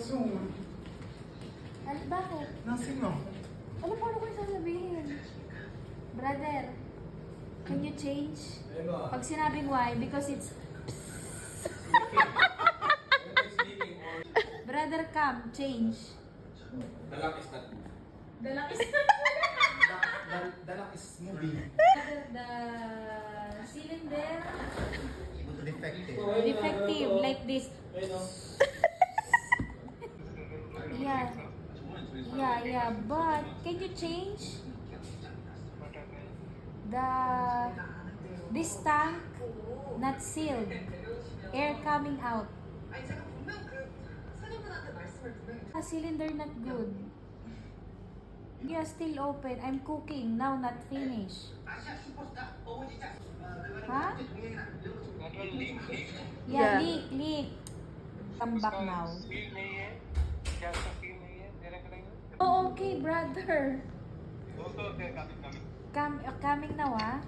soon. Bakit? Nothing no. Ano paano ko yung sasabihin? Brother, can you change? Pag sinabing why, because it's... Brother, come, change. The lock is not moving. The lock is... The lock is moving. the cylinder Defective. defective, like this. Yeah, but can you change this tank not sealed, air coming out. Cylinder not good. Yeah, still open. I'm cooking now, not finished. Huh? Yeah, leak. Come back now. Oh, okay, brother. Coming now, ah.